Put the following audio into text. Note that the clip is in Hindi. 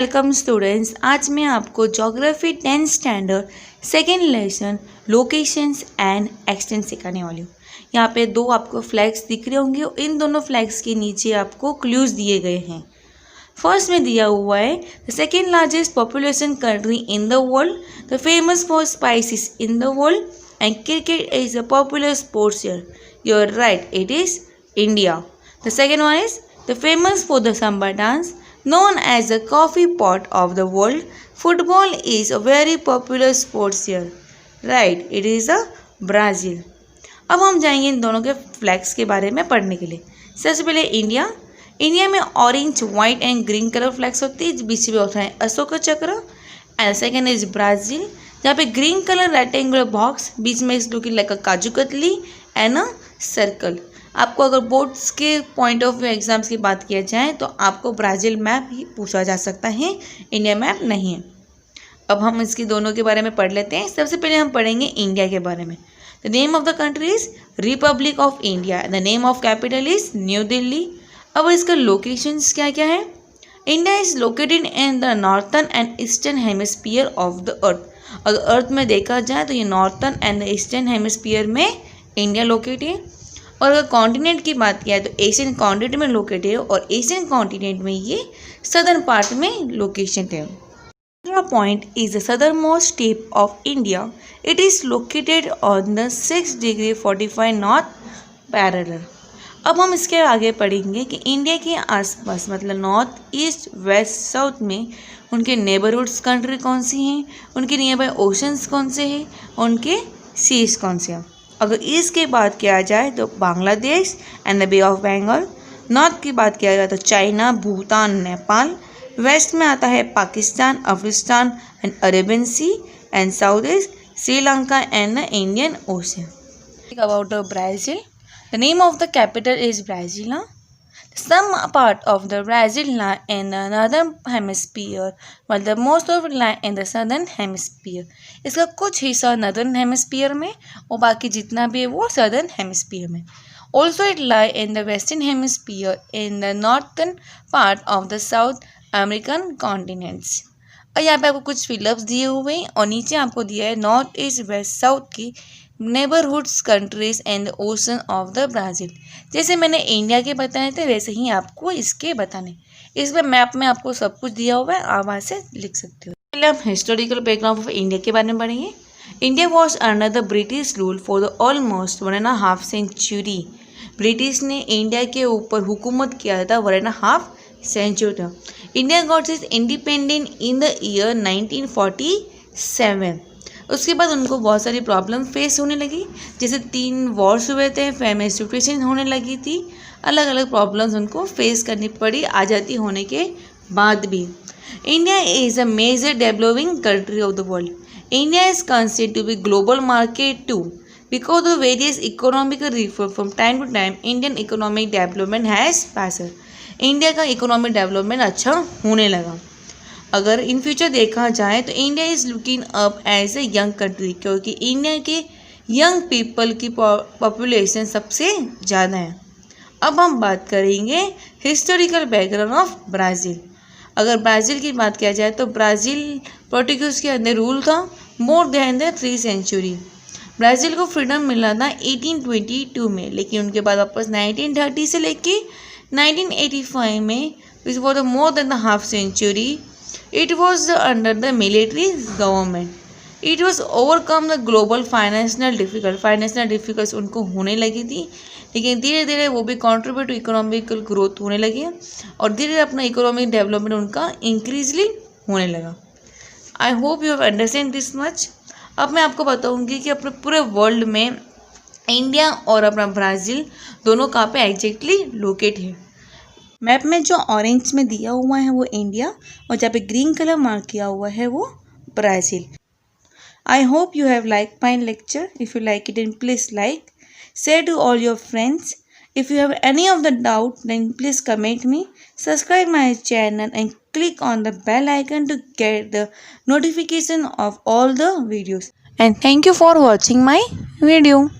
Welcome students. आज मैं आपको geography 10th standard second lesson locations and extent सिखाने वाली हूँ। यहाँ पे दो आपको फ्लैग्स दिख रहे होंगे। इन दोनों फ्लैग्स के नीचे आपको क्लूज दिए गए हैं। फर्स्ट में दिया हुआ है the second largest population country in the world, the famous for spices in the world and cricket is a popular sports here. You are right, it is India. The second one is the famous for the samba dance known as the coffee pot of the world. Football is a very popular sports here. Right, it is a Brazil. अब हम जाएंगे इन दोनों के फ्लैग्स के बारे में पढ़ने के लिए। सबसे पहले इंडिया में orange, white and green colour flags होती है, बीच में होता है अशोक चक्र। एंड सेकेंड इज ब्राज़ील, जहाँ पे ग्रीन कलर रेक्टेंगुलर बॉक्स, बीच में is looking like a kaju katli and a circle. आपको अगर बोर्ड्स के पॉइंट ऑफ व्यू एग्जाम्स की बात किया जाए तो आपको ब्राज़ील मैप ही पूछा जा सकता है, इंडिया मैप नहीं है। अब हम इसकी दोनों के बारे में पढ़ लेते हैं। सबसे पहले हम पढ़ेंगे इंडिया के बारे में। The name of the country is Republic of India. The name of capital is new Delhi. अब इसका लोकेशंस क्या क्या है। India is located in the northern and eastern hemisphere of the earth. अगर अर्थ में देखा जाए तो ये northern and the eastern hemisphere में इंडिया लोकेट है। और अगर कॉन्टिनेंट की बात किया तो एशियन कॉन्टिनेंट में लोकेटेड है और एशियन कॉन्टिनेंट में ये सदर्न पार्ट में लोकेशन है। दूसरा point is the southern most tip of India. It is located on the 6 degree 45 north parallel. अब हम इसके आगे पढ़ेंगे कि इंडिया के आसपास मतलब नॉर्थ, ईस्ट, वेस्ट, साउथ में उनके नेबरहुड्स कंट्री कौन सी हैं, उनके नियर बाय ओशंस कौन से हैं, उनके सीज कौन से हैं। अगर ईस्ट की बात किया जाए तो Bangladesh and the Bay of Bengal. North की बात किया जाए तो चाइना, भूटान, नेपाल। वेस्ट में आता है Pakistan, Afghanistan and Arabian sea. And south is Sri Lanka and the Indian ocean. About Brazil, the name of the capital is Brasilia. Some part of the Brazil lie in the northern hemisphere, while the most of it lie in the southern hemisphere. इसका कुछ हिस्सा northern hemisphere में और बाकी जितना भी है वो southern hemisphere में। Also it lie in the western hemisphere in the northern part of the South American continents. और यहाँ पे आपको कुछ फिलअप्स दिए हुए हैं और नीचे आपको दिया है नॉर्थ, ईस्ट, वेस्ट, साउथ की neighbourhoods countries and the ocean of the Brazil. जैसे मैंने इंडिया के बताए थे वैसे ही आपको इसके बताने। इसमें मैप में आपको सब कुछ दिया हुआ है, आप वहाँ से लिख सकते हो। पहले हम हिस्टोरिकल बैकग्राउंड ऑफ इंडिया के बारे में पढ़ेंगे। India was under the British rule for the almost 1.5 century. British ने इंडिया के ऊपर हुकूमत किया था 1.5 century. India got is independent in the year 1947। उसके बाद उनको बहुत सारी प्रॉब्लम फेस होने लगी, जैसे 3 वॉर्स हुए थे, फेमस सिचुएशन होने लगी थी, अलग अलग प्रॉब्लम्स उनको फेस करनी पड़ी आज़ादी होने के बाद भी। India is a major developing country of the world. India is considered to be global market too because of various economical reform from time to time. Indian economic development has passer. India का इकोनॉमिक डेवलपमेंट अच्छा होने लगा। अगर इन फ्यूचर देखा जाए तो India is looking up as a young country, क्योंकि इंडिया के यंग पीपल की पॉपुलेशन सबसे ज़्यादा है। अब हम बात करेंगे हिस्टोरिकल बैकग्राउंड ऑफ ब्राज़ील। अगर ब्राज़ील की बात किया जाए तो ब्राज़ील पोर्टुगीज़ के अंदर रूल था more than the 3 century. Brazil को फ्रीडम मिला था 1822 में, लेकिन उनके बाद वापस 1930 से लेके 1985 में, which was the more than the half century, it was under the military government. It was overcome the global financial difficulties उनको होने लगी थी, लेकिन धीरे धीरे वो भी कंट्रीब्यूट टू इकोनॉमिकल ग्रोथ होने लगी और धीरे धीरे अपना इकोनॉमिक डेवलपमेंट उनका इंक्रीजली होने लगा। आई hope you have understand this much. अब मैं आपको बताऊंगी कि अपने पूरे वर्ल्ड में इंडिया और अपना ब्राज़ील दोनों कहाँ पे एग्जैक्टली लोकेट है। मैप में जो ऑरेंज में दिया हुआ है वो इंडिया और जहाँ पे ग्रीन कलर मार्क किया हुआ है वो Brazil. I hope you have like my lecture. If you like it then please like, share to all your friends. If you have any of the doubt then please comment me, subscribe my channel and click on the bell icon to get the notification of all the videos. And thank you for watching my video.